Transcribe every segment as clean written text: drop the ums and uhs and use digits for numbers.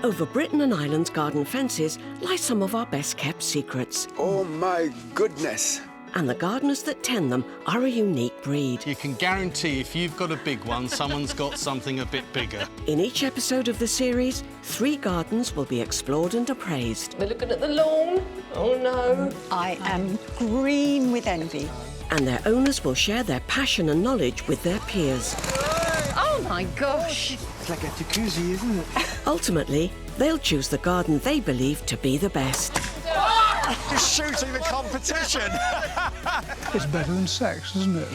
Over Britain and Ireland's garden fences lie some of our best-kept secrets. Oh, my goodness. And the gardeners that tend them are a unique breed. You can guarantee if you've got a big one, someone's got something a bit bigger. In each episode of the series, 3 gardens will be explored and appraised. We're looking at the lawn. Oh, no. I am green with envy. And their owners will share their passion and knowledge with their peers. Oh, my gosh. It's like a jacuzzi, isn't it? Ultimately, they'll choose the garden they believe to be the best. You're shooting the competition. It's better than sex, isn't it?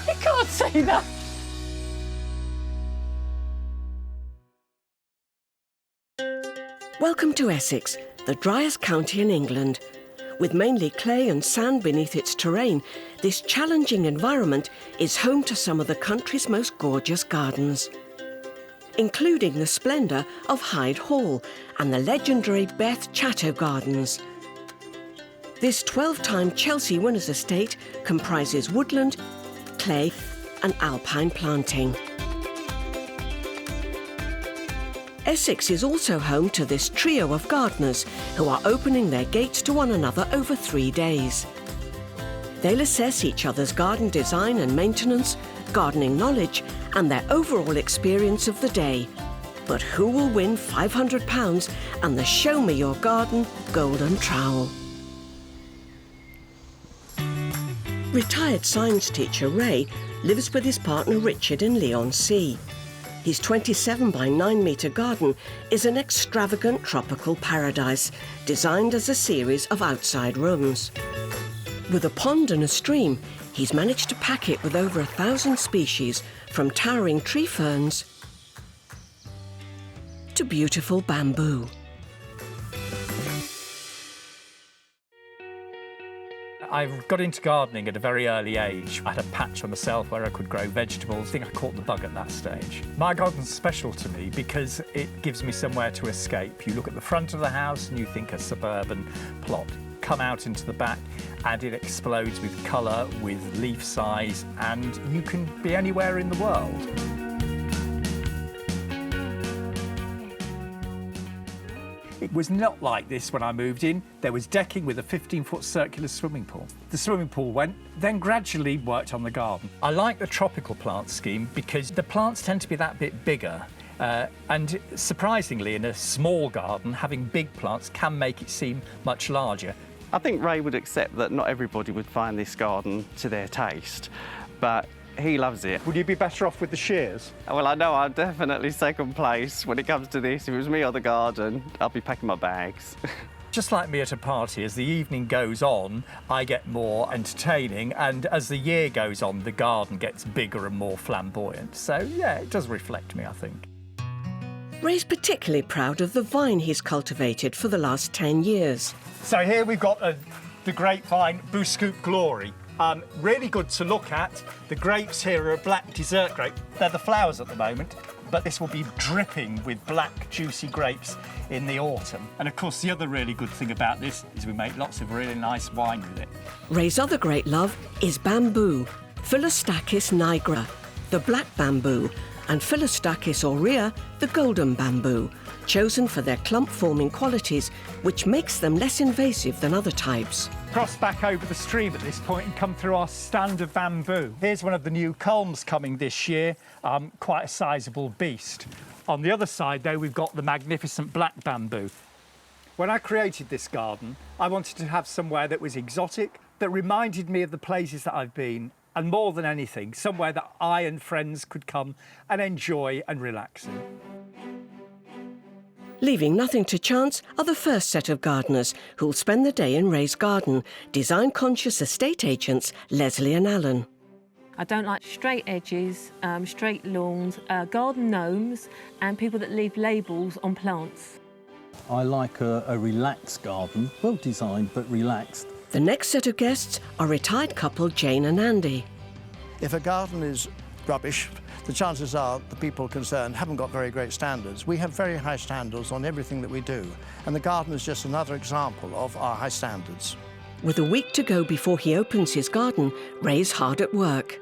You can't say that. Welcome to Essex, the driest county in England. With mainly clay and sand beneath its terrain, this challenging environment is home to some of the country's most gorgeous gardens, including the splendour of Hyde Hall and the legendary Beth Chatto Gardens. This 12-time Chelsea winners' estate comprises woodland, clay and alpine planting. Essex is also home to this trio of gardeners who are opening their gates to one another over 3 days. They'll assess each other's garden design and maintenance, gardening knowledge and their overall experience of the day. But who will win £500 and the Show Me Your Garden Golden Trowel? Retired science teacher Ray lives with his partner Richard in Leigh-on-Sea. His 27 by 9 metre garden is an extravagant tropical paradise designed as a series of outside rooms. With a pond and a stream, he's managed to pack it with over 1,000 species, from towering tree ferns to beautiful bamboo. I got into gardening at a very early age. I had a patch for myself where I could grow vegetables. I think I caught the bug at that stage. My garden's special to me because it gives me somewhere to escape. You look at the front of the house and you think a suburban plot. Come out into the back and it explodes with colour, with leaf size, and you can be anywhere in the world. It was not like this when I moved in. There was decking with a 15-foot circular swimming pool. The swimming pool went, then gradually worked on the garden. I like the tropical plant scheme because the plants tend to be that bit bigger. And surprisingly, in a small garden, having big plants can make it seem much larger. I think Ray would accept that not everybody would find this garden to their taste, but he loves it. Would you be better off with the shears? Well, I know I'm definitely second place when it comes to this. If it was me or the garden, I'll be packing my bags. Just like me at a party, as the evening goes on, I get more entertaining, and as the year goes on, the garden gets bigger and more flamboyant. So, yeah, it does reflect me, I think. Ray's particularly proud of the vine he's cultivated for the last 10 years. So here we've got the grapevine Bouscoop Glory. Really good to look at. The grapes here are a black dessert grape. They're the flowers at the moment, but this will be dripping with black, juicy grapes in the autumn. And of course, the other really good thing about this is we make lots of really nice wine with it. Ray's other great love is bamboo, Philostachys nigra, the black bamboo, and Philostachys aurea, the golden bamboo, chosen for their clump-forming qualities, which makes them less invasive than other types. Cross back over the stream at this point and come through our stand of bamboo. Here's one of the new culms coming this year, quite a sizable beast. On the other side, though, we've got the magnificent black bamboo. When I created this garden, I wanted to have somewhere that was exotic, that reminded me of the places that I've been, and more than anything, somewhere that I and friends could come and enjoy and relax in. Leaving nothing to chance are the first set of gardeners who'll spend the day in Ray's garden, design-conscious estate agents Leslie and Alan. I don't like straight edges, straight lawns, garden gnomes and people that leave labels on plants. I like a relaxed garden, well designed but relaxed. The next set of guests are retired couple Jane and Andy. If a garden is rubbish, the chances are the people concerned haven't got very great standards. We have very high standards on everything that we do, and the garden is just another example of our high standards. With a week to go before he opens his garden, Ray's hard at work.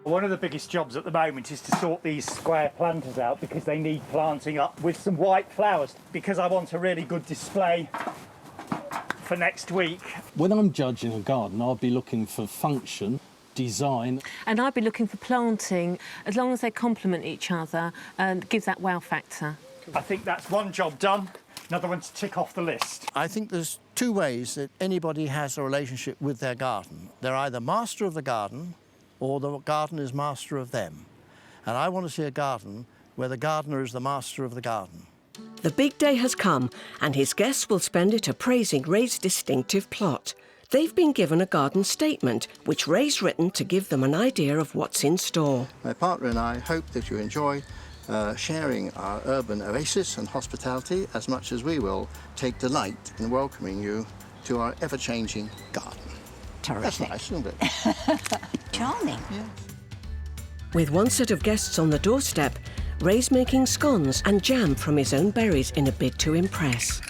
One of the biggest jobs at the moment is to sort these square planters out because they need planting up with some white flowers, because I want a really good display for next week. When I'm judging a garden, I'll be looking for function, design. And I'd be looking for planting, as long as they complement each other and give that wow factor. I think that's one job done, another one to tick off the list. I think there's two ways that anybody has a relationship with their garden. They're either master of the garden or the garden is master of them. And I want to see a garden where the gardener is the master of the garden. The big day has come, and his guests will spend it appraising Ray's distinctive plot. They've been given a garden statement, which Ray's written to give them an idea of what's in store. My partner and I hope that you enjoy sharing our urban oasis and hospitality as much as we will take delight in welcoming you to our ever-changing garden. Terrific. That's nice, isn't it? Charming. Yeah. With one set of guests on the doorstep, Ray's making scones and jam from his own berries in a bid to impress.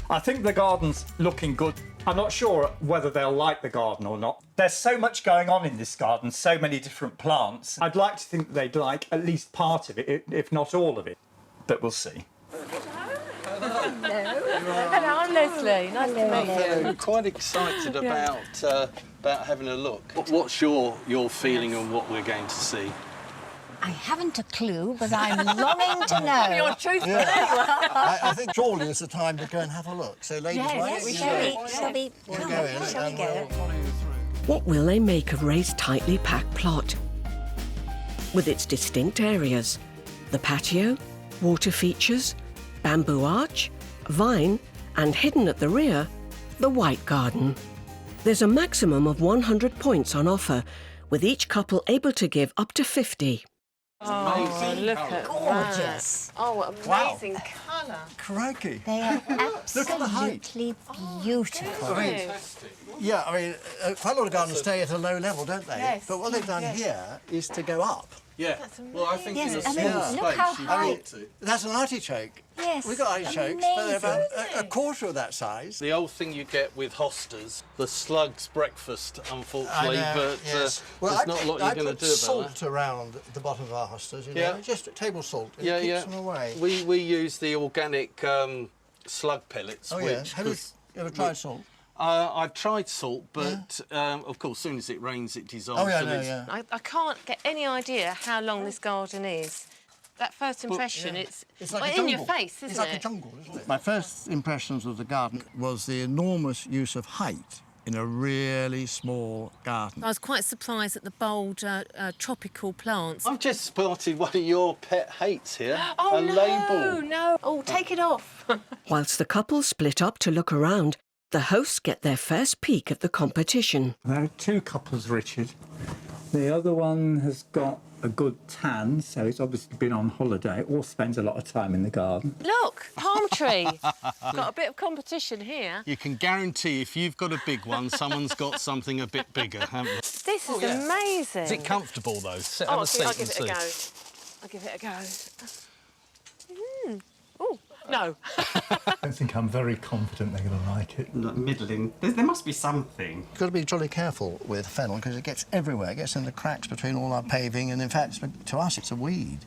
I think the garden's looking good. I'm not sure whether they'll like the garden or not. There's so much going on in this garden, so many different plants. I'd like to think they'd like at least part of it, if not all of it. But we'll see. Hello, I'm Leslie. Nice to meet you. I'm quite excited about having a look. What's your feeling on what we're going to see? I haven't a clue, but I'm longing to know. You're truthful. Yeah. I think surely is the time to go and have a look. So, ladies, Yes, shall we we'll go in and we'll follow you through. What will they make of Ray's tightly packed plot? With its distinct areas, the patio, water features, bamboo arch, vine, and hidden at the rear, the white garden. There's a maximum of 100 points on offer, with each couple able to give up to 50. Oh, look at Gorgeous. that. Oh, what amazing colour. Crikey. They are Look at the height. absolutely beautiful. Yeah, I mean, quite a lot of gardens stay at a low level, don't they? Yes. But what they've done here is to go up. Yeah. Well, I think Yes, in a I mean, small look how space you high. want to. That's an artichoke. Yes, We've got artichokes, but they're about a quarter of that size. The old thing you get with hostas, the slug's breakfast, unfortunately, but yes. there's not a lot you're going to do about salt that. around the bottom of our hostas, you know, Yeah. just table salt. It Yeah, keeps yeah. them away. We use the organic slug pellets, Oh, which... yeah. Have you ever tried salt? I've tried salt, but of course, as soon as it rains, it dissolves. Oh, yeah, and no, it's- yeah. I can't get any idea how long this garden is. That first impression, yeah. it's It's like well, a in jungle. your face, isn't It's like it? a jungle, isn't it? My first impressions of the garden was the enormous use of height in a really small garden. I was quite surprised at the bold tropical plants. I've just spotted one of your pet hates here. Oh, a no, label. no. Oh, take it off. Whilst the couple split up to look around, the hosts get their first peek at the competition. There are two couples, Richard. The other one has got a good tan, so it's obviously been on holiday or spends a lot of time in the garden. Look, palm tree. Got a bit of competition here. You can guarantee if you've got a big one, someone's got something a bit bigger, haven't they? This is amazing. Is it comfortable, though? Sit, Oh, have a seat I'll and give it a see. go. I'll give it a go. Oh, no. I don't think I'm very confident they're going to like it. Middling. There must be something. You've got to be jolly careful with fennel because it gets everywhere. It gets in the cracks between all our paving, and in fact, to us, it's a weed.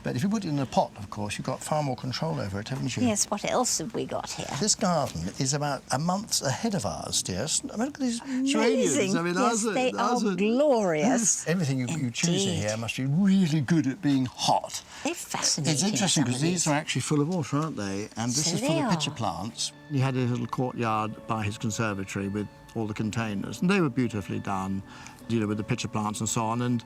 But if you put it in a pot, of course, you've got far more control over it, haven't you? Yes, what else have we got here? This garden is about a month ahead of ours, dear. I mean, look at these Amazing. geraniums. I mean, Yes, they are glorious. Everything you choose in Indeed. here must be really good at being hot. They're fascinating. It's interesting some because of these are actually full of water, aren't they? And this So is full they of pitcher are. plants. He had a little courtyard by his conservatory with all the containers, and they were beautifully done, you know, with the pitcher plants and so on. And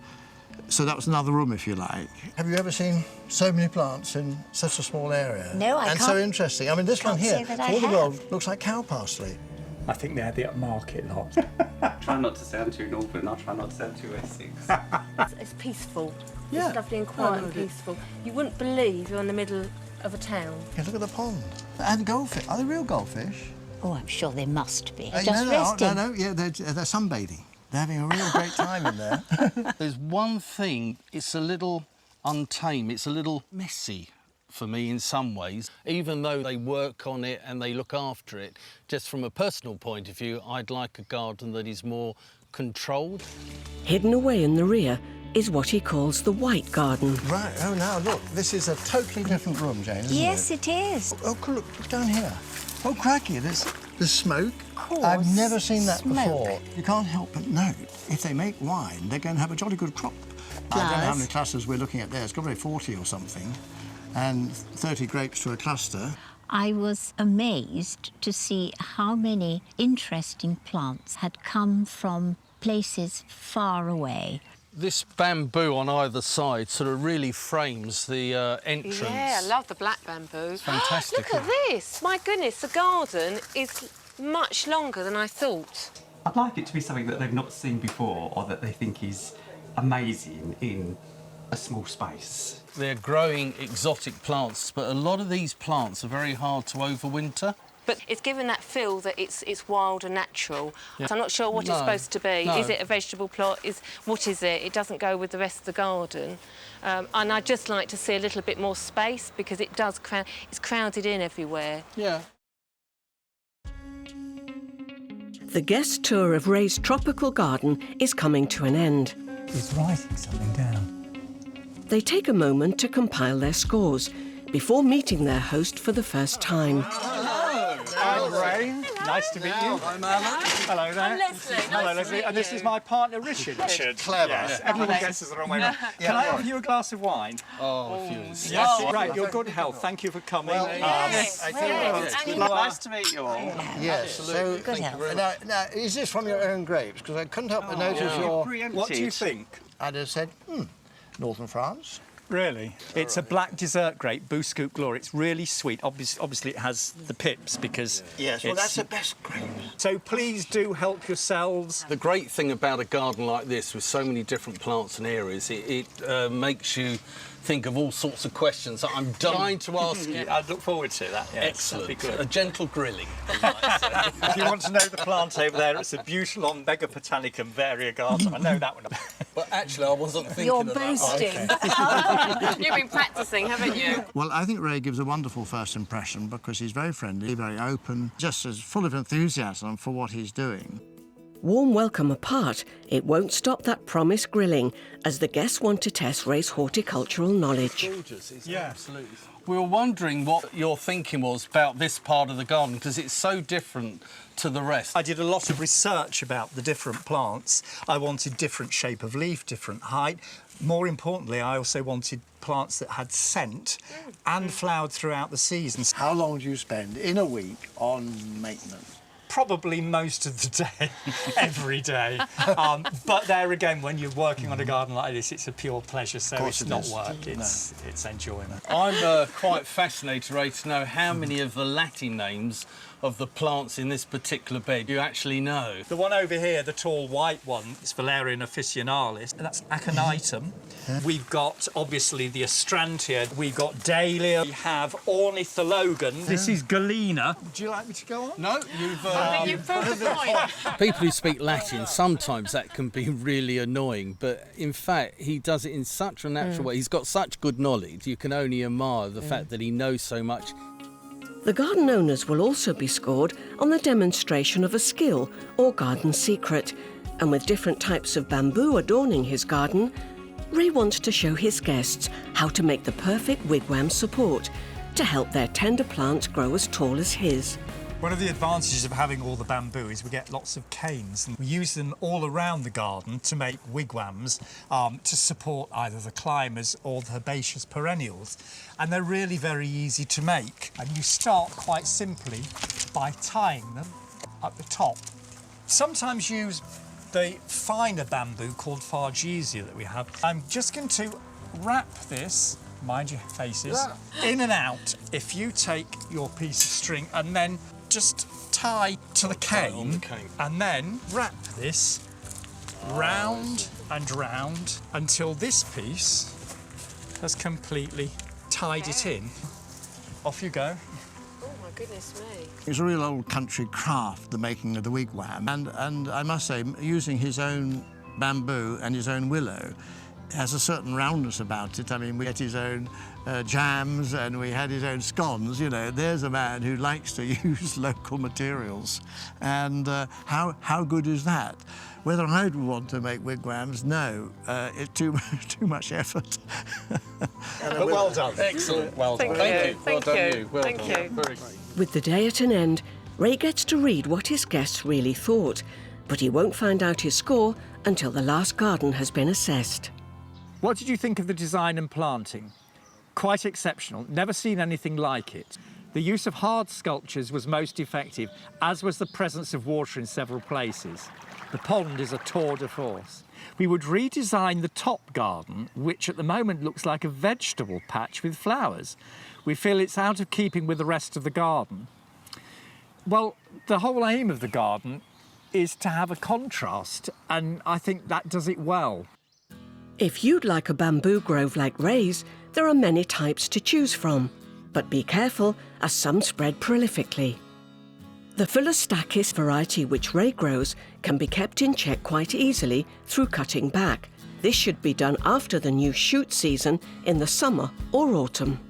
so that was another room, if you like. Have you ever seen so many plants in such a small area? No, I and can't- so interesting. I mean, this one can't here, say for that I all the have. world, looks like cow parsley. I think they're the upmarket lot. Try not to sound too northern, I'll try not to sound too Essex. It's peaceful. Yeah. It's lovely and quiet and peaceful. You wouldn't believe you're in the middle of a town. Yeah, look at the pond. And goldfish. Are they real goldfish? Oh, I'm sure there must be. No, Just resting. No, yeah, they're sunbathing. They're having a real great time in there. There's one thing, it's a little untamed, it's a little messy for me in some ways. Even though they work on it and they look after it, just from a personal point of view, I'd like a garden that is more controlled. Hidden away in the rear, is what he calls the White Garden. Right, oh, now look, this is a totally different room, Jane, isn't Yes, it? it is. Oh, look down here. Oh, crikey, there's smoke. Of course, I've never seen that smoke. before. You can't help but note, if they make wine, they're going to have a jolly good crop. I don't know how many clusters we're looking at there. It's got to be 40 or something, and 30 grapes to a cluster. I was amazed to see how many interesting plants had come from places far away. This bamboo on either side sort of really frames the entrance. Yeah, I love the black bamboo. Fantastic. Look at this. My goodness, the garden is much longer than I thought. I'd like it to be something that they've not seen before or that they think is amazing in a small space. They're growing exotic plants, but a lot of these plants are very hard to overwinter. But it's given that feel that it's wild and natural. Yeah. So I'm not sure what it's supposed to be. No. Is it a vegetable plot? What is it? It doesn't go with the rest of the garden. And I'd just like to see a little bit more space because it does it's crowded in everywhere. Yeah. The guest tour of Ray's tropical garden is coming to an end. He's writing something down. They take a moment to compile their scores before meeting their host for the first time. I'm Ray. Nice to meet you. I'm Alan. Hello there. I'm Leslie. Hello, Nice to Leslie. meet And this you. is my partner, Richard. Clever. Yes, everyone guesses the wrong way around. Can I offer you a glass of wine? Oh, if you insist. Yes, right. Your good health. Thank you for coming. Yes. Nice to meet you all. Yes, so Good health. now, is this from your own grapes? Because I couldn't help but notice your... What do you think? I'd have said, northern France. Really? It's a black dessert grape, Bouscout Glory. It's really sweet. Obviously, it has the pips because... Yes, well, that's the best grapes. So please do help yourselves. The great thing about a garden like this, with so many different plants and areas, it makes you think of all sorts of questions that I'm dying to ask you. I'd look forward to that. Yes, Excellent. that'd be good. A gentle grilling. If you want to know the plant over there, it's a Butylon Megabotanicum variegatum. I know that one. But actually, I wasn't thinking You're of that. boasting. You've been practising, haven't you? Well, I think Ray gives a wonderful first impression because he's very friendly, very open, just as full of enthusiasm for what he's doing. Warm welcome apart, it won't stop that promised grilling as the guests want to test Ray's horticultural knowledge. Gorgeous, isn't it? Absolutely. We were wondering what your thinking was about this part of the garden because it's so different to the rest. I did a lot of research about the different plants. I wanted different shape of leaf, different height. More importantly, I also wanted plants that had scent and flowered throughout the seasons. How long do you spend in a week on maintenance? Probably most of the day, every day. But there again, when you're working on a garden like this, it's a pure pleasure, so it's not work, it's enjoyment. I'm quite fascinated, Ray, to know how many of the Latin names of the plants in this particular bed you actually know. The one over here, the tall white one, is Valerian officinalis, and that's aconitum. We've got, obviously, the astrantia. We've got dahlia. We have ornithologan. This is galena. Do you like me to go on? No, you've... I think you've proved the point. People who speak Latin, sometimes that can be really annoying, but in fact, he does it in such a natural way. He's got such good knowledge, you can only admire the fact that he knows so much. The garden owners will also be scored on the demonstration of a skill or garden secret. And with different types of bamboo adorning his garden, Ray wants to show his guests how to make the perfect wigwam support to help their tender plants grow as tall as his. One of the advantages of having all the bamboo is we get lots of canes, and we use them all around the garden to make wigwams to support either the climbers or the herbaceous perennials. And they're really very easy to make. And you start quite simply by tying them at the top. Sometimes use the finer bamboo called fargesia that we have. I'm just going to wrap this, mind your faces, in and out. If you take your piece of string and then just tie to the cane and then wrap this round and round until this piece has completely tied it in. Off you go. Oh, my goodness me. It's a real old country craft, the making of the wigwam, and I must say, using his own bamboo and his own willow, has a certain roundness about it. I mean, we had his own jams and we had his own scones, you know. There's a man who likes to use local materials. And how good is that? Whether I would want to make wigwams, no. It's too much effort. But well done. Excellent. Well done. Thank you. Well done you. Well done. Very good. With the day at an end, Ray gets to read what his guests really thought, but he won't find out his score until the last garden has been assessed. What did you think of the design and planting? Quite exceptional. Never seen anything like it. The use of hard sculptures was most effective, as was the presence of water in several places. The pond is a tour de force. We would redesign the top garden, which at the moment looks like a vegetable patch with flowers. We feel it's out of keeping with the rest of the garden. Well, the whole aim of the garden is to have a contrast, and I think that does it well. If you'd like a bamboo grove like Ray's, there are many types to choose from. But be careful, as some spread prolifically. The Philostachys variety which Ray grows can be kept in check quite easily through cutting back. This should be done after the new shoot season in the summer or autumn.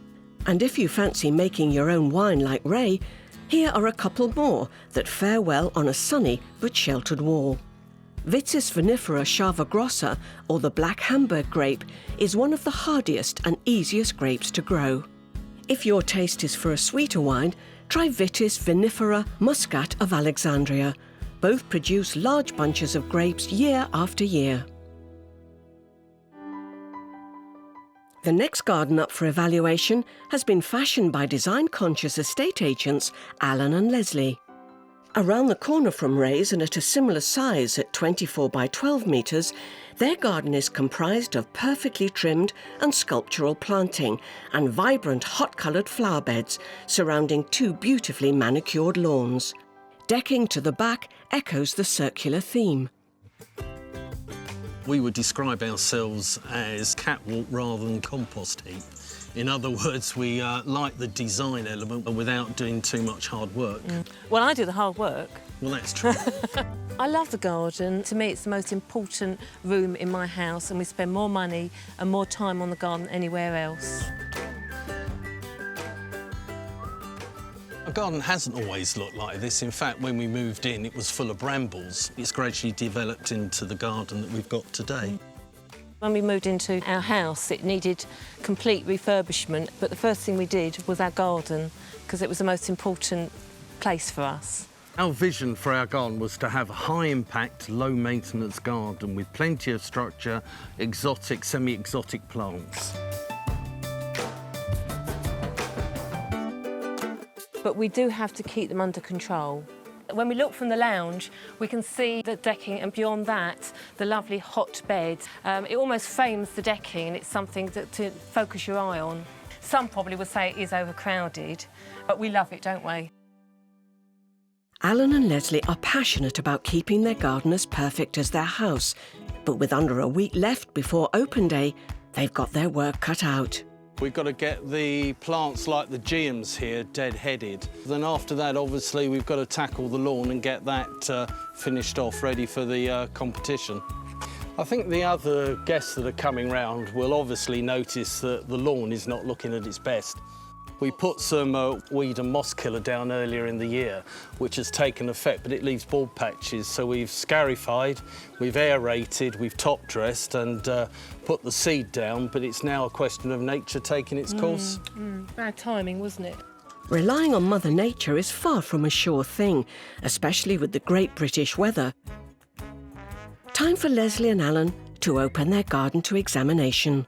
And if you fancy making your own wine like Ray, here are a couple more that fare well on a sunny but sheltered wall. Vitis vinifera Chava Grossa, or the black Hamburg grape, is one of the hardiest and easiest grapes to grow. If your taste is for a sweeter wine, try Vitis vinifera Muscat of Alexandria. Both produce large bunches of grapes year after year. The next garden up for evaluation has been fashioned by design-conscious estate agents Alan and Leslie. Around the corner from Ray's and at a similar size at 24 by 12 metres, their garden is comprised of perfectly trimmed and sculptural planting and vibrant hot-coloured flower beds surrounding two beautifully manicured lawns. Decking to the back echoes the circular theme. We would describe ourselves as catwalk rather than compost heap. In other words, we like the design element without doing too much hard work. Well, I do the hard work. Well, that's true. I love the garden. To me, it's the most important room in my house, and we spend more money and more time on the garden than anywhere else. Our garden hasn't always looked like this. In fact, when we moved in, it was full of brambles. It's gradually developed into the garden that we've got today. When we moved into our house, it needed complete refurbishment, but the first thing we did was our garden, because it was the most important place for us. Our vision for our garden was to have a high-impact, low-maintenance garden with plenty of structure, exotic, semi-exotic plants. But we do have to keep them under control. When we look from the lounge, we can see the decking, and beyond that, the lovely hot bed. It almost frames the decking, and it's something to focus your eye on. Some probably would say it is overcrowded, but we love it, don't we? Alan and Leslie are passionate about keeping their garden as perfect as their house, but with under a week left before open day, they've got their work cut out. We've got to get the plants like the geums here dead-headed. Then after that, obviously, we've got to tackle the lawn and get that finished off, ready for the competition. I think the other guests that are coming round will obviously notice that the lawn is not looking at its best. We put some weed and moss killer down earlier in the year, which has taken effect, but it leaves bald patches. So we've scarified, we've aerated, we've top dressed and put the seed down, but it's now a question of nature taking its course. Bad timing, wasn't it? Relying on Mother Nature is far from a sure thing, especially with the great British weather. Time for Leslie and Alan to open their garden to examination.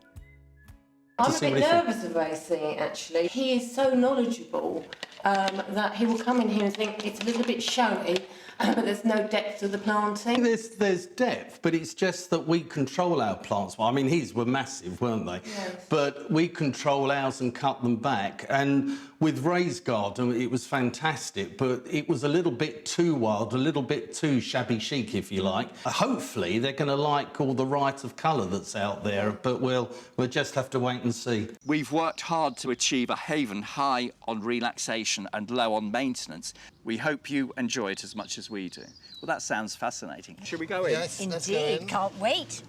I'm a bit nervous of racing, actually. He is so knowledgeable that he will come in here and think it's a little bit showy, but there's no depth to the planting. There's depth, but it's just that we control our plants. Well, I mean, his were massive, weren't they? Yes. But we control ours and cut them back. And with Ray's garden, it was fantastic, but it was a little bit too wild, a little bit too shabby chic, if you like. Hopefully, they're going to like all the right of colour that's out there, but we'll just have to wait and see. We've worked hard to achieve a haven high on relaxation and low on maintenance. We hope you enjoy it as much as we do. Well, that sounds fascinating. Should we go in? Yes, let's go in. Indeed, can't wait.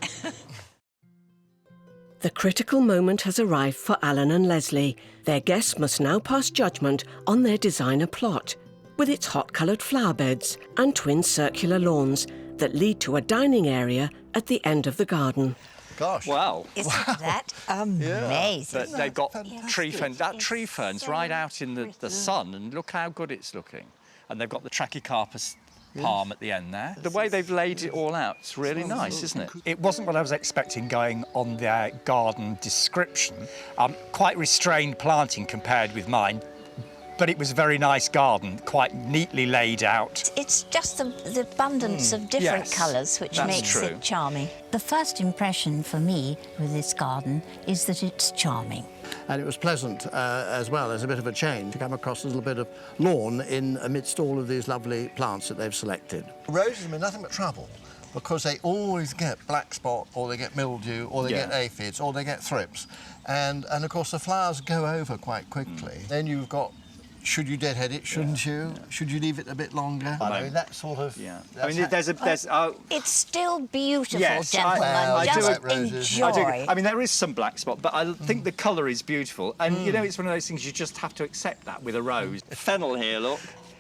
The critical moment has arrived for Alan and Leslie. Their guests must now pass judgment on their designer plot, with its hot-coloured flower beds and twin circular lawns that lead to a dining area at the end of the garden. Gosh. Wow. Isn't that amazing? But they've got tree fern's right out in the sun, and look how good it's looking. And they've got the Trachycarpus palm at the end there. The way they've laid it all out, it's really nice, isn't it? It wasn't what I was expecting going on their garden description. Quite restrained planting compared with mine, but it was a very nice garden, quite neatly laid out. It's just the abundance of different colours which makes it charming. The first impression for me with this garden is that it's charming. And it was pleasant as well as a bit of a change to come across a little bit of lawn in amidst all of these lovely plants that they've selected. Roses mean nothing but trouble, because they always get black spot, or they get mildew, or they get aphids, or they get thrips. And of course the flowers go over quite quickly. Then you've got, should you deadhead it, shouldn't you? Should you leave it a bit longer? I mean, that sort of... I mean, there's it's still beautiful, yes, gentlemen. Just enjoy. I mean, there is some black spot, but I think the colour is beautiful. And, you know, it's one of those things you just have to accept that with a rose. Fennel here, look.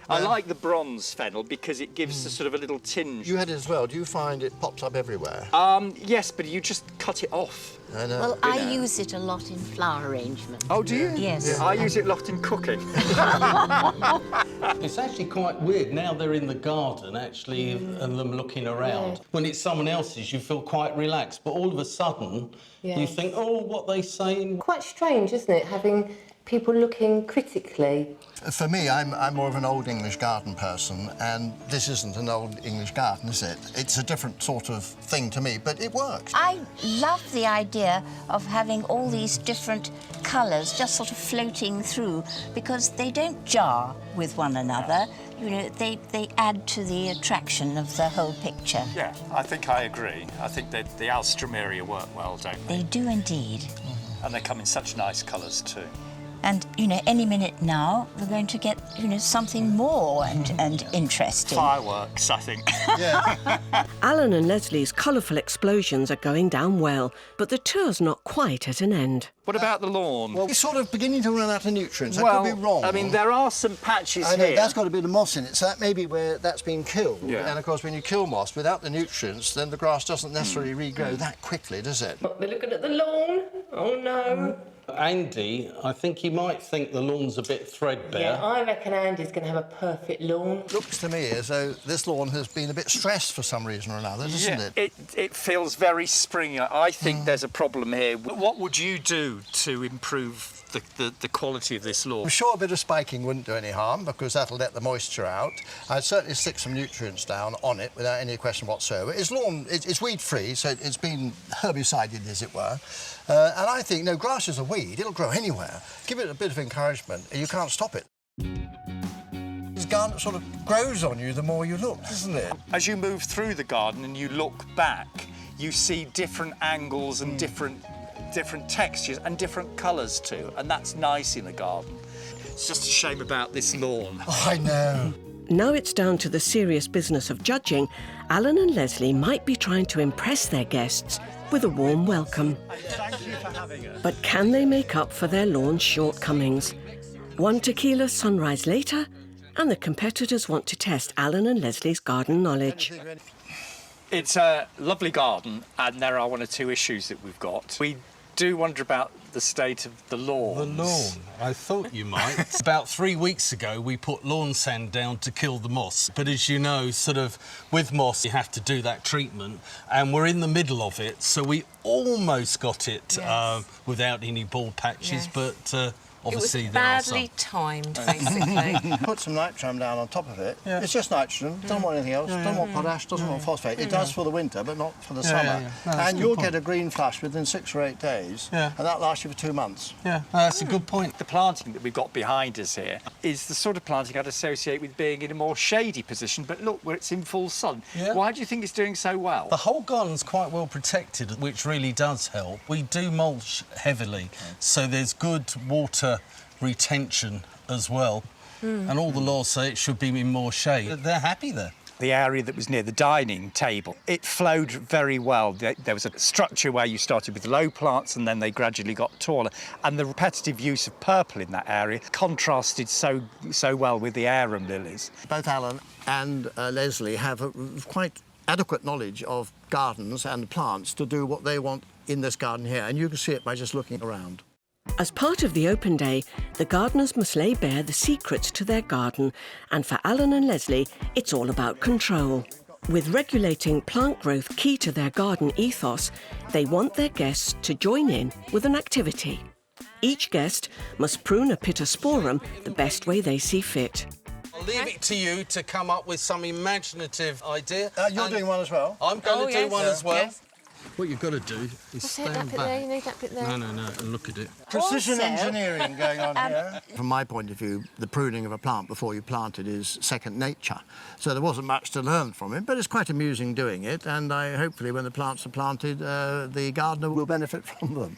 I like the bronze fennel because it gives a sort of a little tinge. You had it as well. Do you find it pops up everywhere? Yes, but you just cut it off. I know. Well, I use it a lot in flower arrangement. Oh, do you? Yes. I use it a lot in cooking. It's actually quite weird. Now they're in the garden, actually, and them looking around. When it's someone else's, you feel quite relaxed. But all of a sudden, you think, oh, what they saying? Quite strange, isn't it, having people looking critically? For me, I'm more of an old English garden person, and this isn't an old English garden, is it? It's a different sort of thing to me, but it works. I love the idea of having all these different colours just sort of floating through, because they don't jar with one another. You know, they add to the attraction of the whole picture. Yeah, I think I agree. I think that the alstroemeria work well, don't they? They do indeed. And they come in such nice colours too. And, you know, any minute now, we're going to get, you know, something more and interesting. Fireworks, I think. Alan and Leslie's colourful explosions are going down well, but the tour's not quite at an end. What about the lawn? Well, it's sort of beginning to run out of nutrients. Well, I could be wrong. I mean, there are some patches I know, here. that's got a bit of moss in it, so that may be where that's been killed. Yeah. And, of course, when you kill moss without the nutrients, then the grass doesn't necessarily regrow that quickly, does it? We're looking at the lawn. Oh, no. Andy, I think he might think the lawn's a bit threadbare. Yeah, I reckon Andy's going to have a perfect lawn. Looks to me as though this lawn has been a bit stressed for some reason or another, doesn't it? It feels very springy. I think there's a problem here. What would you do to improve the quality of this lawn? I'm sure a bit of spiking wouldn't do any harm, because that'll let the moisture out. I'd certainly stick some nutrients down on it without any question whatsoever. It's lawn, it's weed-free, so it's been herbicided, as it were. And I think, no, grass is a weed. It'll grow anywhere. Give it a bit of encouragement, and you can't stop it. This garden sort of grows on you the more you look, doesn't it? As you move through the garden and you look back, you see different angles and different textures and different colours too, and that's nice in a garden. It's just a shame about this lawn. Oh, I know. Now it's down to the serious business of judging. Alan and Leslie might be trying to impress their guests with a warm welcome. Thank you for having us. But can they make up for their lawn's shortcomings? One tequila sunrise later, and the competitors want to test Alan and Leslie's garden knowledge. It's a lovely garden, and there are one or two issues that we've got. We do wonder about the state of the lawn. The lawn? I thought you might. About 3 weeks ago, we put lawn sand down to kill the moss. But as you know, sort of, with moss, you have to do that treatment. And we're in the middle of it, so we almost got it without any bald patches, but... obviously, it was badly timed, basically. Put some nitrogen down on top of it. Yeah. It's just nitrogen, doesn't want anything else, doesn't want potash, doesn't want phosphate. It does for the winter, but not for the summer. No, and you'll get a green flush within 6 or 8 days, and that'll last you for 2 months. Yeah, that's a good point. The planting that we've got behind us here is the sort of planting I'd associate with being in a more shady position, but look, where it's in full sun. Yeah. Why do you think it's doing so well? The whole garden's quite well protected, which really does help. We do mulch heavily, so there's good water retention as well. And all the laws say it should be in more shade. They're happy there. the area that was near the dining table. It flowed very well. There was a structure where you started with low plants and then they gradually got taller. And the repetitive use of purple in that area contrasted so well with the arum lilies. Both Alan and Leslie have a quite adequate knowledge of gardens and plants to do what they want in this garden here, and you can see it by just looking around. As part of the open day, the gardeners must lay bare the secrets to their garden, and for Alan and Leslie, it's all about control. With regulating plant growth key to their garden ethos, they want their guests to join in with an activity. Each guest must prune a pittosporum the best way they see fit. I'll leave it to you to come up with some imaginative idea. You're doing one as well? I'm going to do one as well. Yes. What you've got to do is stand back. There, you need that bit there. No, and look at it. Precision Also, engineering going on here. From my point of view, the pruning of a plant before you plant it is second nature. So there wasn't much to learn from it, but it's quite amusing doing it, and hopefully when the plants are planted, the gardener will benefit from them.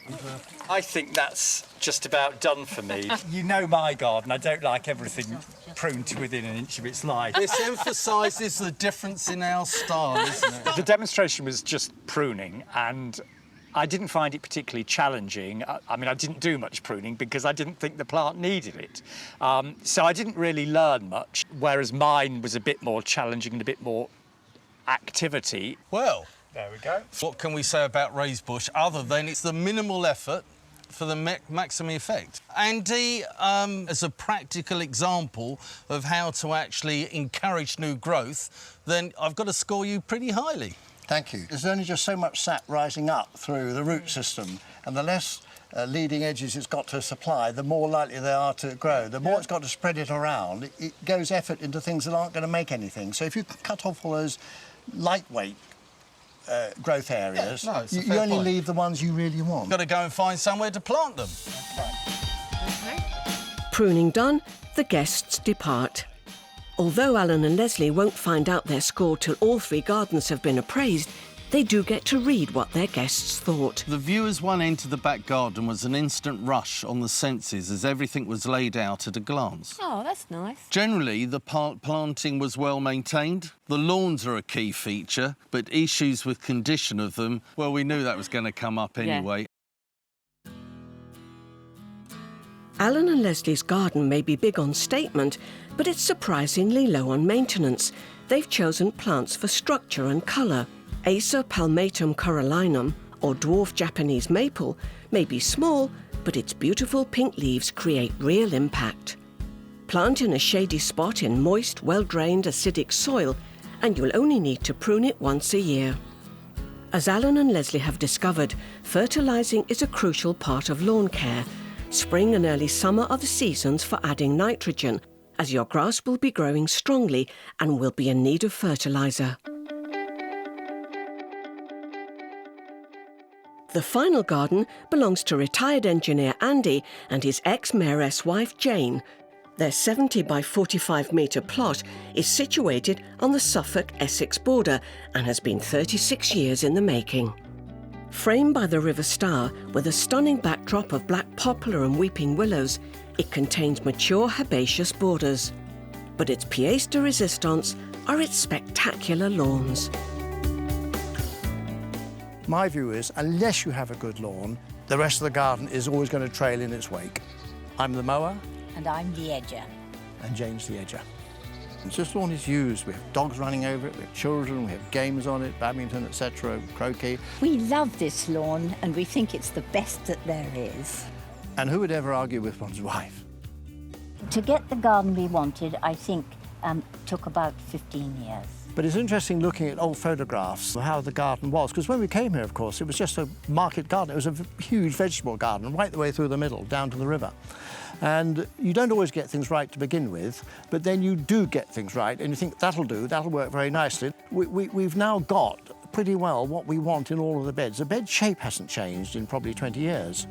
I think that's just about done for me. You know my garden, I don't like everything pruned to within an inch of its life. This emphasises the difference in our style, isn't it? The demonstration was just pruning, and I didn't find it particularly challenging. I mean, I didn't do much pruning because I didn't think the plant needed it. So I didn't really learn much, whereas mine was a bit more challenging and a bit more activity. Well, there we go. What can we say about raised bush other than it's the minimal effort for the maximum effect? Andy, as a practical example of how to actually encourage new growth, then I've got to score you pretty highly. Thank you. There's only just so much sap rising up through the root system, and the less leading edges it's got to supply, the more likely they are to grow. The more it's got to spread it around, it goes effort into things that aren't going to make anything. So if you cut off all those lightweight growth areas, you only leave the ones you really want. Got to go and find somewhere to plant them. Pruning done, the guests depart. Although Alan and Leslie won't find out their score till all three gardens have been appraised, they do get to read what their guests thought. The view as one entered the back garden was an instant rush on the senses as everything was laid out at a glance. Oh, that's nice. Generally, the planting was well maintained. The lawns are a key feature, but issues with condition of them, well, we knew that was going to come up anyway. Alan and Leslie's garden may be big on statement, but it's surprisingly low on maintenance. They've chosen plants for structure and colour. Acer palmatum corallinum, or dwarf Japanese maple, may be small, but its beautiful pink leaves create real impact. Plant in a shady spot in moist, well-drained, acidic soil, and you'll only need to prune it once a year. As Alan and Leslie have discovered, fertilising is a crucial part of lawn care. Spring and early summer are the seasons for adding nitrogen, as your grass will be growing strongly and will be in need of fertiliser. The final garden belongs to retired engineer Andy and his ex-mayoress wife Jane. Their 70 by 45 metre plot is situated on the Suffolk-Essex border and has been 36 years in the making. Framed by the River Stour with a stunning backdrop of black poplar and weeping willows, it contains mature herbaceous borders. But its pièce de résistance are its spectacular lawns. My view is, unless you have a good lawn, the rest of the garden is always going to trail in its wake. I'm the mower. And I'm the edger. And Jane's the edger. This lawn is used. We have dogs running over it, we have children, we have games on it, badminton, etc., croquet. We love this lawn and we think it's the best that there is. And who would ever argue with one's wife? To get the garden we wanted, I think, took about 15 years. But it's interesting looking at old photographs of how the garden was, because when we came here, of course, it was just a market garden. It was a huge vegetable garden right the way through the middle, down to the river. And you don't always get things right to begin with, but then you do get things right, and you think, that'll do, that'll work very nicely. We've now got pretty well what we want in all of the beds. The bed shape hasn't changed in probably 20 years,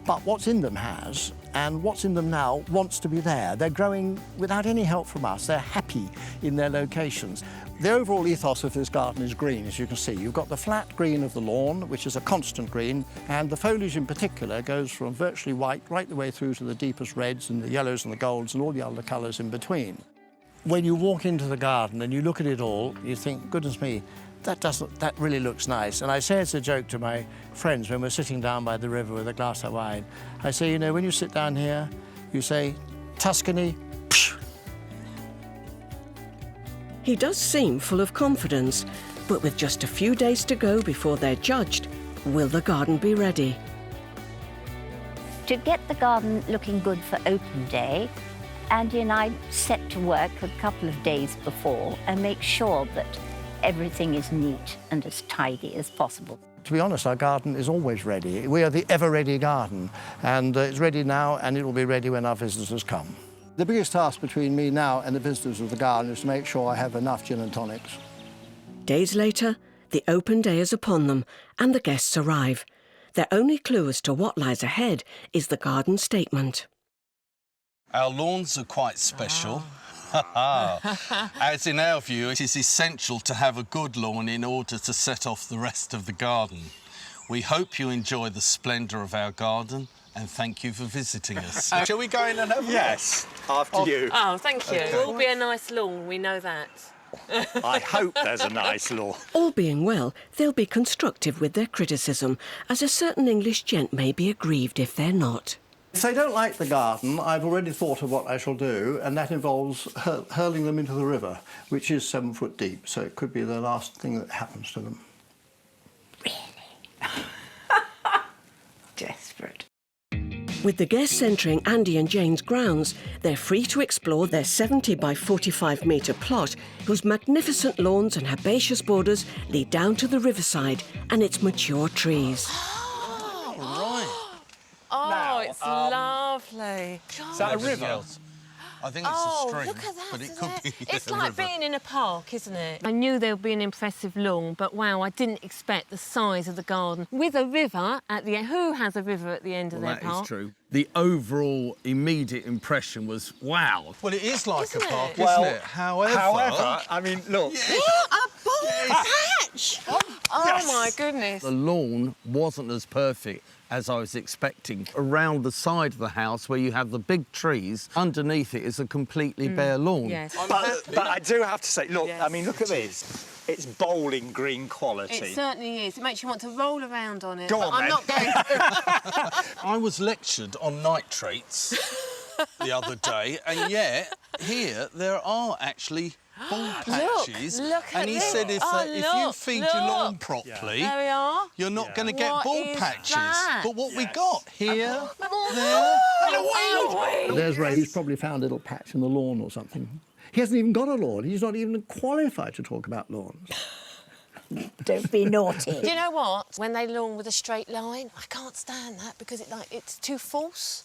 but what's in them has, and what's in them now wants to be there. They're growing without any help from us. They're happy in their locations. The overall ethos of this garden is green, as you can see. You've got the flat green of the lawn, which is a constant green, and the foliage in particular goes from virtually white right the way through to the deepest reds and the yellows and the golds and all the other colours in between. When you walk into the garden and you look at it all, you think, goodness me, that really looks nice. And I say it's a joke to my friends when we're sitting down by the river with a glass of wine. I say, you know, when you sit down here, you say, Tuscany, psh. He does seem full of confidence, but with just a few days to go before they're judged, will the garden be ready? To get the garden looking good for open day, Andy and I set to work a couple of days before and make sure that everything is neat and as tidy as possible. To be honest, our garden is always ready. We are the ever-ready garden, and it's ready now, and it will be ready when our visitors come. The biggest task between me now and the visitors of the garden is to make sure I have enough gin and tonics. Days later, the open day is upon them, and the guests arrive. Their only clue as to what lies ahead is the garden statement. Our lawns are quite special. As in our view, it is essential to have a good lawn in order to set off the rest of the garden. We hope you enjoy the splendour of our garden and thank you for visiting us. Shall we go in and have a look? Yes, after you. Oh, thank you. It will be a nice lawn, we know that. I hope there's a nice lawn. All being well, they'll be constructive with their criticism, as a certain English gent may be aggrieved if they're not. If they don't like the garden, I've already thought of what I shall do, and that involves hurling them into the river, which is 7 foot deep, so it could be the last thing that happens to them. Really? Desperate. With the guests entering Andy and Jane's grounds, they're free to explore their 70 by 45 metre plot, whose magnificent lawns and herbaceous borders lead down to the riverside and its mature trees. Oh, it's lovely. Is that a river? I think it's a stream, look at that, but it could be It's a like river. being in a park, isn't it? I knew there would be an impressive lawn, but wow, I didn't expect the size of the garden. With a river at the end. Who has a river at the end of their park? That is true. The overall immediate impression was, wow. Well, it is like a park, isn't it? However, I mean, look. What a ball patch! Oh, my goodness. The lawn wasn't as perfect as I was expecting. Around the side of the house where you have the big trees, underneath it is a completely bare lawn. Yes. But I do have to say, look, I mean, look at this. It's bowling green quality. It certainly is. It makes you want to roll around on it. Go but on, I'm then. not going to. I was lectured on nitrates the other day, and yet here there are actually ball patches. Look at and he this. said if you feed your lawn properly, There we are. you're not going to get What ball is patches. that? But what we got here, Oh, There's Ray. He's probably found a little patch in the lawn or something. He hasn't even got a lawn. He's not even qualified to talk about lawns. Don't be naughty. Do you know what? When they lawn with a straight line, I can't stand that because it's too false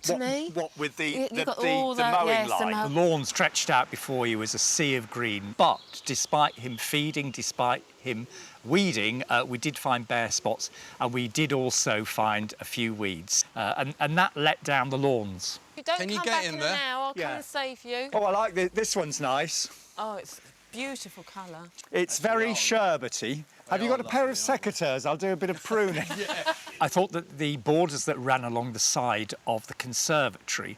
to me. What with the You've got mowing all that, yes, the line? The lawn stretched out before you was a sea of green, but despite him feeding, despite him weeding, we did find bare spots, and we did also find a few weeds, and that let down the lawns. If you don't Can you come get back in in there? an hour, I'll come Yeah. and save you. Oh, I like this. This one's nice. Oh, it's beautiful colour. It's very sherbety. Have you got a pair of secateurs? I'll do a bit of pruning. I thought that the borders that ran along the side of the conservatory,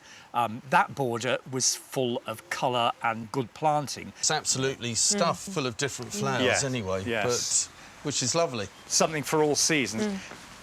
that border was full of colour and good planting. it's absolutely stuffed full of different flowers anyway, Yes. but which is lovely. Something for all seasons.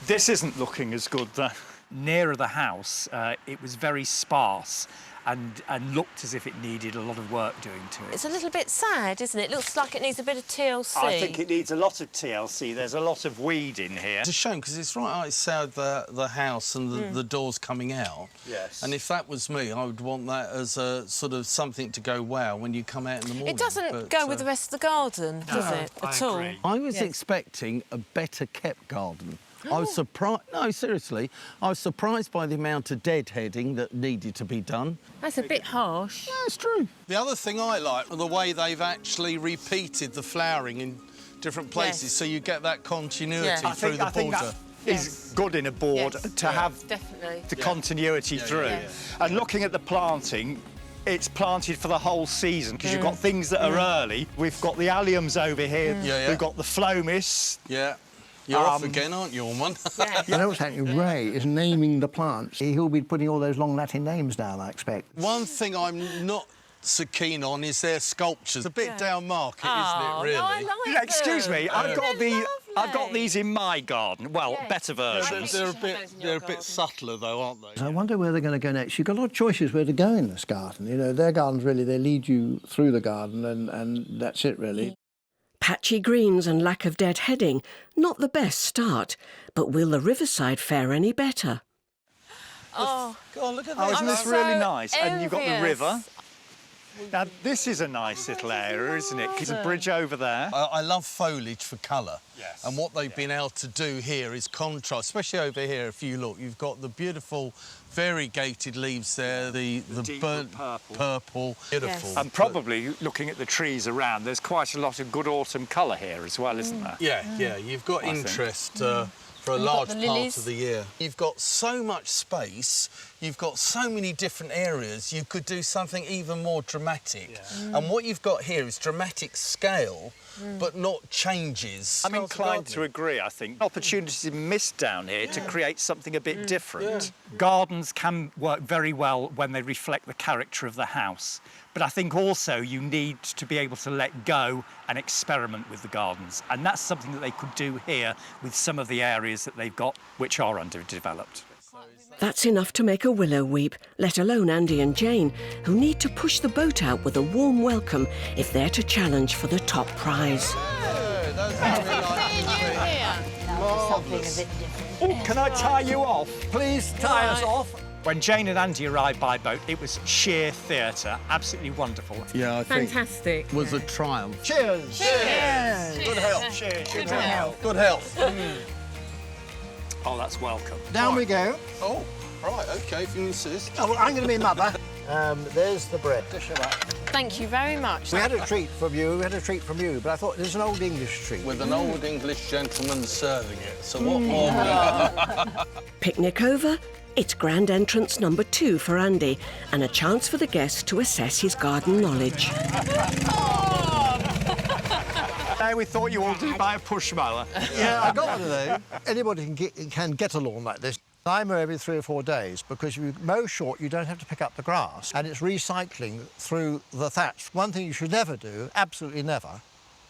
This isn't looking as good, though. Nearer the house, it was very sparse and looked as if it needed a lot of work doing to it. It's a little bit sad, isn't it? It looks like it needs a bit of TLC. I think it needs a lot of TLC. There's a lot of weed in here. It's a shame because it's right outside the house and the doors coming out. Yes. And if that was me, I would want that as a sort of something to go wow when you come out in the morning. It doesn't But, go with the rest of the garden, does it? I At all? agree. I was expecting a better kept garden. I was surprised. No, seriously, I was surprised by the amount of deadheading that needed to be done. That's a bit harsh. Yeah, it's true. The other thing I like was the way they've actually repeated the flowering in different places, Yes. so you get that continuity Yeah. through the I think border. that is good in a board Yes. to have Definitely. the continuity through. yeah. And looking at the planting, it's planted for the whole season because you've got things that are early. We've got the alliums over here. Yeah. We've got the phlomis. Yeah. You're off again, aren't you, Ormond? You know what's happening? Ray is naming the plants. He'll be putting all those long Latin names down, I expect. One thing I'm not so keen on is their sculptures. A bit down market, isn't it, really? No, I like them. Excuse me, I've got these in my garden. Well, better versions. They're a bit subtler, though, aren't they? I wonder where they're going to go next. You've got a lot of choices where to go in this garden. You know, their gardens, really, they lead you through the garden and that's it, really. Patchy greens and lack of deadheading, not the best start, but will the riverside fare any better? Oh, God, look at Oh, that. isn't this I'm really so nice? And you've got the envious. river. Now, this is a nice little area, isn't it? There's a bridge over there. I love foliage for colour. Yes. And what they've been able to do here is contrast, especially over here, if you look, you've got the beautiful variegated leaves there, the deep burnt purple. Beautiful. Yes. And probably, looking at the trees around, there's quite a lot of good autumn colour here as well, isn't there? Yeah, you've got interest for a You've large got the part lilies. of the year. You've got so much space, you've got so many different areas, you could do something even more dramatic. And what you've got here is dramatic scale, but not changes. I'm inclined to agree, I think. Opportunities are missed down here to create something a bit different. Gardens can work very well when they reflect the character of the house. But I think also you need to be able to let go and experiment with the gardens. And that's something that they could do here with some of the areas that they've got which are underdeveloped. That's enough to make a willow weep, let alone Andy and Jane, who need to push the boat out with a warm welcome if they're to challenge for the top prize. Something a bit different. Can I tie you off? Please tie us off. When Jane and Andy arrived by boat, it was sheer theatre, absolutely wonderful. Yeah, I think Fantastic. it was a triumph. Cheers. Cheers. Good health. Cheers. Good health. Good health. Oh, that's welcome. Down we go. Oh, right, OK, if you insist. Oh, well, I'm going to be mother. There's the bread. Dish it up. Thank you very much. We had a treat from you, but I thought there's an old English treat. With an old English gentleman serving it, so what more? Picnic over? It's grand entrance number 2 for Andy and a chance for the guest to assess his garden knowledge. Hey, we thought you all did buy a push mower. Yeah, I got one of those. Anybody can get a lawn like this. I mow every 3 or 4 days because if you mow short, you don't have to pick up the grass. And it's recycling through the thatch. One thing you should never do, absolutely never,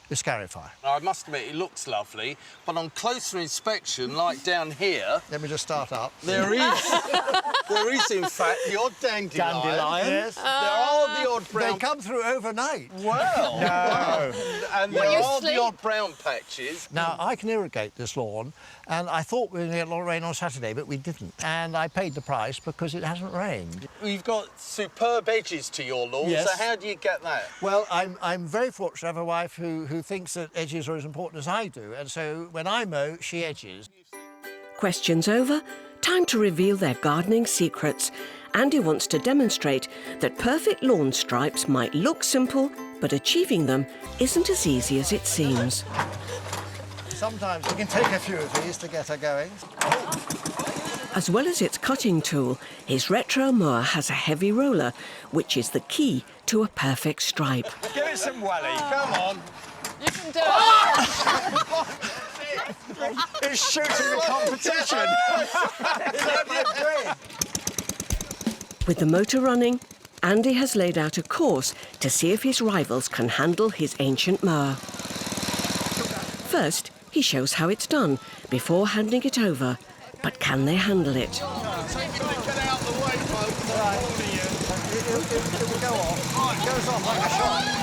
is scarify. I must admit, it looks lovely, but on closer inspection, like down here... Let me just start up. There is, in fact, the odd dandelion. Dandelion? Yes. There are the odd brown... They come through overnight. Well... No. And there are the odd brown patches. Now, I can irrigate this lawn, and I thought we were going to get a lot of rain on Saturday, but we didn't. And I paid the price because it hasn't rained. You've got superb edges to your lawn, Yes. so how do you get that? Well, I'm very fortunate to have a wife who thinks that edges are as important as I do, and so when I mow, she edges. Questions over? Time to reveal their gardening secrets. Andy wants to demonstrate that perfect lawn stripes might look simple, but achieving them isn't as easy as it seems. Sometimes we can take a few of these to get her going. As well as its cutting tool, his retro mower has a heavy roller, which is the key to a perfect stripe. Give it some welly, come on. You can do it. It's shooting the competition. With the motor running, Andy has laid out a course to see if his rivals can handle his ancient mower. First, he shows how it's done before handing it over. But can they handle it? It will go off. Oh, it goes off like a shot.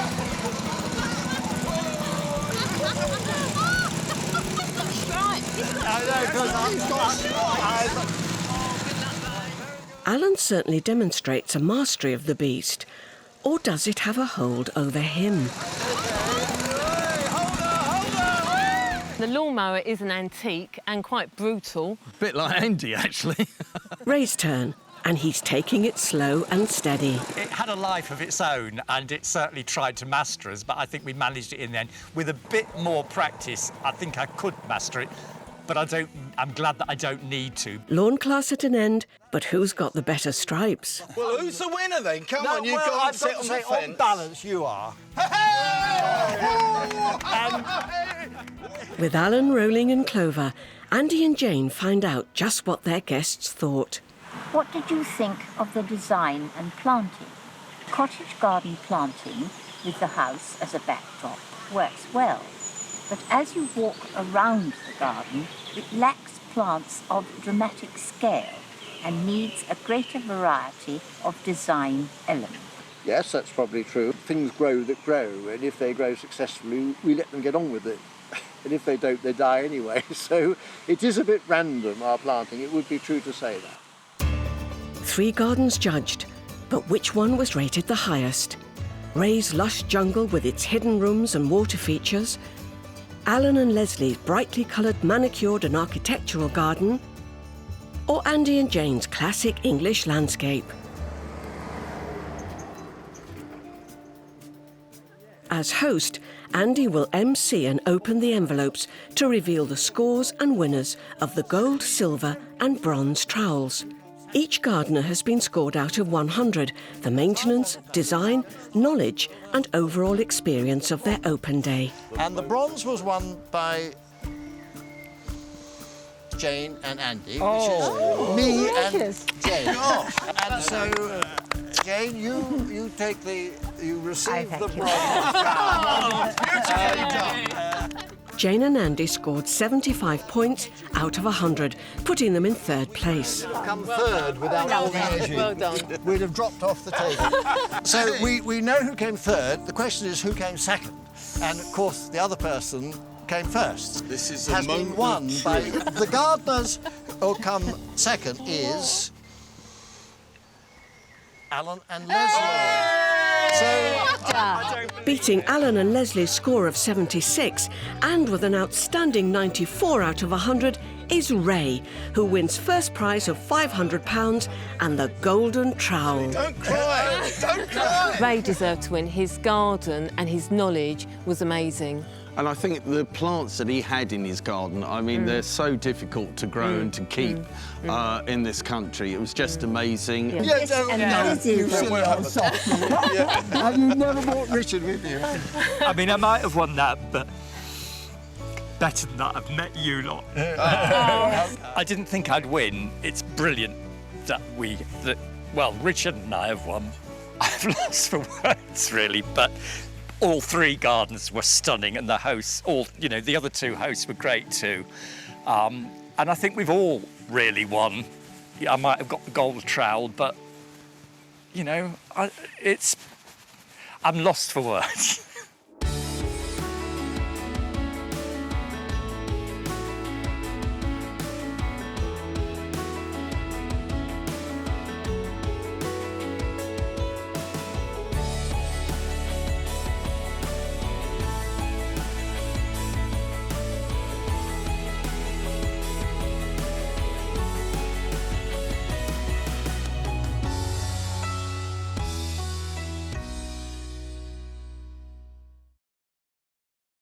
Alan certainly demonstrates a mastery of the beast. Or does it have a hold over him? The lawnmower is an antique and quite brutal. A bit like Andy, actually. Ray's turn, and he's taking it slow and steady. It had a life of its own, and it certainly tried to master us, but I think we managed it in the end. With a bit more practice, I think I could master it, but I'm glad that I don't need to. Lawn class at an end, but who's got the better stripes? Well, who's the winner then? Come on, you've got to sit on the fence. On balance, you are. With Alan rolling in clover, Andy and Jane find out just what their guests thought. What did you think of the design and planting? Cottage garden planting with the house as a backdrop works well, but as you walk around the garden, it lacks plants of dramatic scale and needs a greater variety of design elements. Yes, that's probably true. Things grow that grow, and if they grow successfully, we let them get on with it. And if they don't, they die anyway. So it is a bit random, our planting. It would be true to say that. 3 gardens judged, but which one was rated the highest? Ray's lush jungle with its hidden rooms and water features, Alan and Leslie's brightly coloured manicured and architectural garden, or Andy and Jane's classic English landscape? As host, Andy will MC and open the envelopes to reveal the scores and winners of the gold, silver and bronze trowels. Each gardener has been scored out of 100 for maintenance, design, knowledge and overall experience of their open day. And the bronze was won by Jane and Andy, which is me and Jane. And so, Jane, you receive the bronze. Beautifully done. Jane and Andy scored 75 points out of 100, putting them in 3rd place. Come 3rd without all the edging. Well done. We'd have dropped off the table. So we know who came 3rd. The question is who came 2nd. And, of course, the other person came 1st. This is has been won by the gardeners who come 2nd is Alan and Leslie. Beating Alan and Leslie's score of 76 and with an outstanding 94 out of 100 is Ray, who wins first prize of £500 and the golden trowel. Don't cry! Don't cry! Ray deserved to win. His garden and his knowledge was amazing. And I think the plants that he had in his garden, I mean, they're so difficult to grow and to keep in this country. It was just amazing. You never brought Richard with you. I mean, I might have won that, but better than that, I've met you lot. I didn't think I'd win. It's brilliant that Richard and I have won. I've lost for words, really, but all 3 gardens were stunning, and the hosts, the other 2 hosts were great too. And I think we've all really won. I might have got the gold trowel, but, I'm lost for words.